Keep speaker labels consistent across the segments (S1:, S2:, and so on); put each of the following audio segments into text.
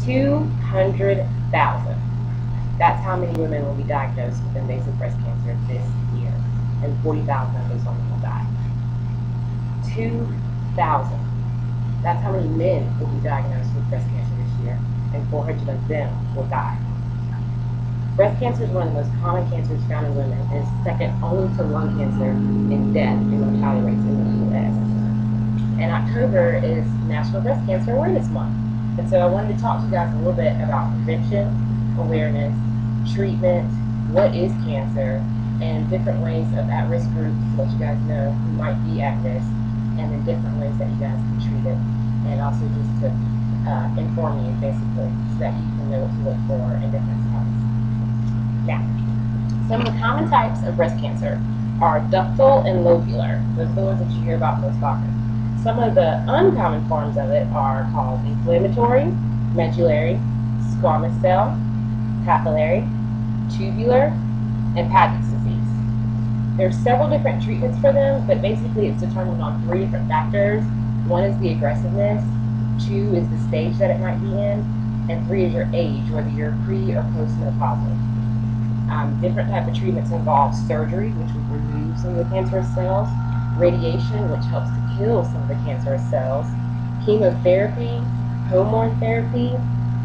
S1: 200,000. That's how many women will be diagnosed with invasive breast cancer this year, and 40,000 of those women will die. 2,000. That's how many men will be diagnosed with breast cancer this year, and 400 of them will die. Breast cancer is one of the most common cancers found in women, and is second only to lung cancer in death and mortality rates in the U.S. And October is National Breast Cancer Awareness Month. And so I wanted to talk to you guys a little bit about prevention, awareness, treatment, what is cancer, and different ways of at-risk groups to let you guys know who might be at risk, and then different ways that you guys can treat it, and also just to inform you basically so that you can know what to look for in different times. Now, some of the common types of breast cancer are ductal and lobular. Those are the ones that you hear about most often. Some of the uncommon forms of it are called inflammatory, medullary, squamous cell, papillary, tubular, and Paget's disease. There are several different treatments for them, but basically it's determined on 3 different factors. 1 is the aggressiveness, 2 is the stage that it might be in, and 3 is your age, whether you're pre or postmenopausal. Different type of treatments involve surgery, which would remove some of the cancerous cells, radiation, which helps to kill some of the cancerous cells, chemotherapy, hormone therapy,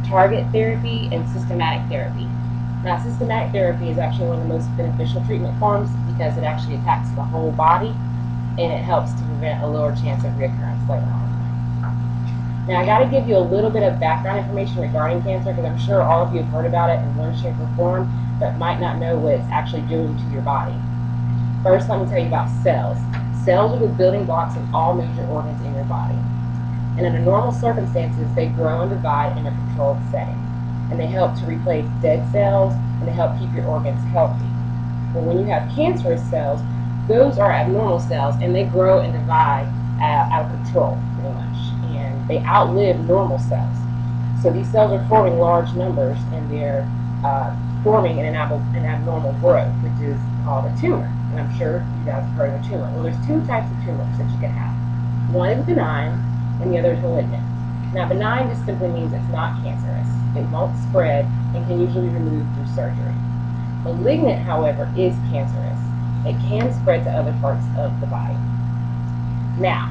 S1: target therapy, and systematic therapy. Now, systematic therapy is actually one of the most beneficial treatment forms because it actually attacks the whole body, and it helps to prevent a lower chance of reoccurrence later on. Now, I got to give you a little bit of background information regarding cancer because I'm sure all of you have heard about it in one shape or form, but might not know what it's actually doing to your body. First, let me tell you about cells. Cells are the building blocks of all major organs in your body. And under normal circumstances, they grow and divide in a controlled setting. And they help to replace dead cells, and they help keep your organs healthy. But when you have cancerous cells, those are abnormal cells, and they grow and divide out of control, pretty much. And they outlive normal cells. So these cells are forming large numbers, and they're forming an abnormal growth, which is called a tumor. And I'm sure you guys have heard of a tumor. Well, there's 2 types of tumors that you can have. One is benign, and the other is malignant. Now, benign just simply means it's not cancerous. It won't spread and can usually be removed through surgery. Malignant, however, is cancerous. It can spread to other parts of the body. Now,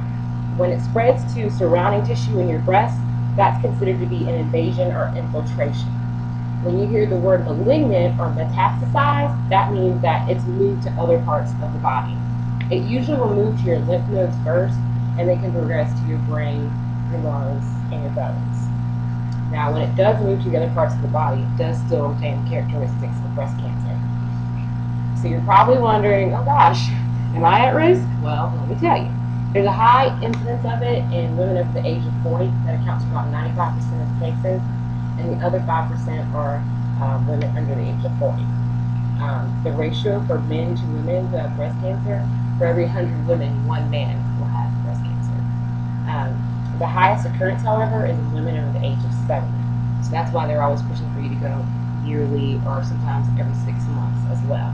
S1: when it spreads to surrounding tissue in your breast, that's considered to be an invasion or infiltration. When you hear the word malignant or metastasized, that means that it's moved to other parts of the body. It usually will move to your lymph nodes first, and they can progress to your brain, your lungs, and your bones. Now, when it does move to the other parts of the body, it does still retain the characteristics of breast cancer. So you're probably wondering, oh gosh, am I at risk? Well, let me tell you. There's a high incidence of it in women over the age of 40. That accounts for about 95% of cases. And the other 5% are women under the age of 40. The ratio for men to women who have breast cancer, for every 100 women, 1 man will have breast cancer. The highest occurrence, however, is in women over the age of 70. So that's why they're always pushing for you to go yearly or sometimes every 6 months as well.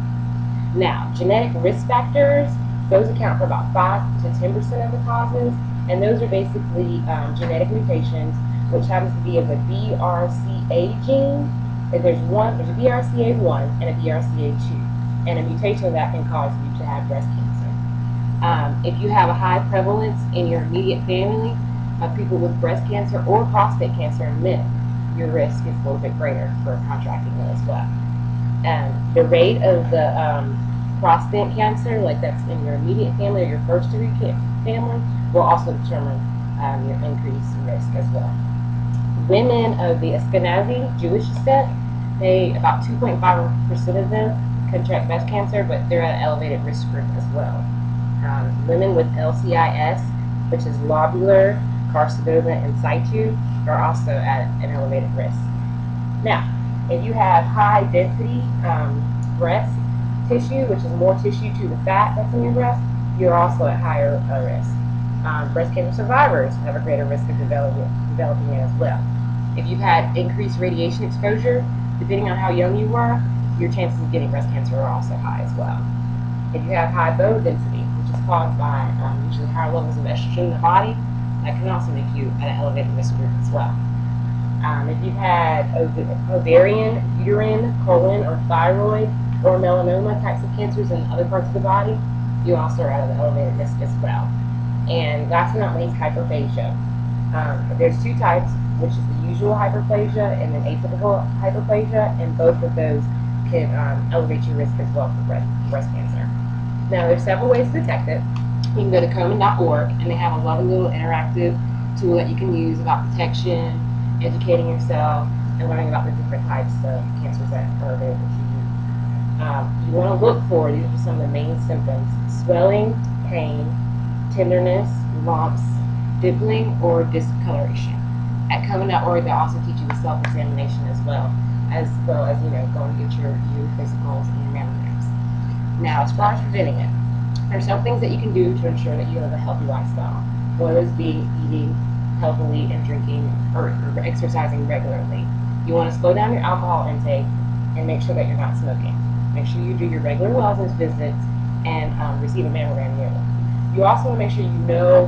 S1: Now, genetic risk factors, those account for about 5 to 10% of the causes, and those are basically genetic mutations, which happens to be of a BRCA gene. And there's a BRCA1 and a BRCA2, and a mutation of that can cause you to have breast cancer. If you have a high prevalence in your immediate family of people with breast cancer or prostate cancer in men, your risk is a little bit greater for contracting it as well. The rate of the prostate cancer, like that's in your immediate family or your first degree family, will also determine your increased risk as well. Women of the Ashkenazi Jewish descent, about 2.5% of them contract breast cancer, but they're at an elevated risk group as well. Women with LCIS, which is lobular carcinoma in situ, are also at an elevated risk. Now, if you have high density breast tissue, which is more tissue to the fat that's in your breast, you're also at higher risk. Breast cancer survivors have a greater risk of developing it as well. If you've had increased radiation exposure, depending on how young you were, your chances of getting breast cancer are also high as well. If you have high bone density, which is caused by usually higher levels of estrogen in the body, that can also make you at an elevated risk group as well. If you've had ovarian, uterine, colon, or thyroid, or melanoma types of cancers in other parts of the body, you also are at an elevated risk as well. And last but not least, hyperplasia. There's two types, which is the usual hyperplasia and then atypical hyperplasia, and both of those can elevate your risk as well for breast cancer. Now, there's several ways to detect it. You can go to Com110.org, and they have a lovely little interactive tool that you can use about detection, educating yourself, and learning about the different types of cancers that are available to you. You want to look for, these are some of the main symptoms: swelling, pain, tenderness, lumps, dimpling, or discoloration. At Com110.org, they also teach you the self-examination as well as going to get your physicals and your mammograms. Now, as far as preventing it, there's some things that you can do to ensure that you have a healthy lifestyle. One of those being eating healthily and drinking or exercising regularly. You want to slow down your alcohol intake and make sure that you're not smoking. Make sure you do your regular wellness visits and receive a mammogram yearly. You also want to make sure you know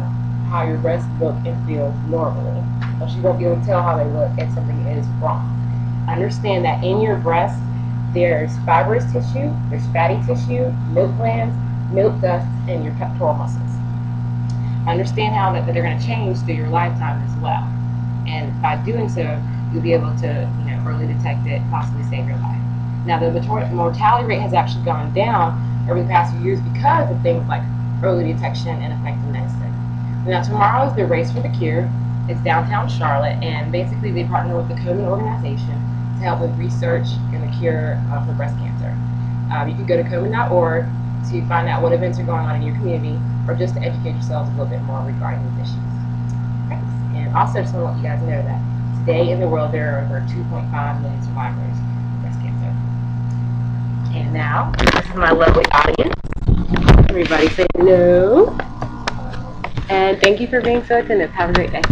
S1: how your breasts look and feel normally, else you won't be able to tell how they look if something is wrong. Understand that in your breast, there's fibrous tissue, there's fatty tissue, milk glands, milk ducts, and your pectoral muscles. Understand how that they're going to change through your lifetime as well. And by doing so, you'll be able to early detect it, possibly save your life. Now, the mortality rate has actually gone down over the past few years because of things like early detection and effective medicine. Now, tomorrow is the Race for the Cure. It's downtown Charlotte, and basically they partner with the Com110 organization to help with research and the cure for breast cancer. You can go to Com110.org to find out what events are going on in your community, or just to educate yourselves a little bit more regarding these issues. Thanks. And also just want to let you guys know that today in the world there are over 2.5 million survivors of breast cancer. And now, this is my lovely audience. Everybody say hello. And thank you for being so attentive. Have a great day.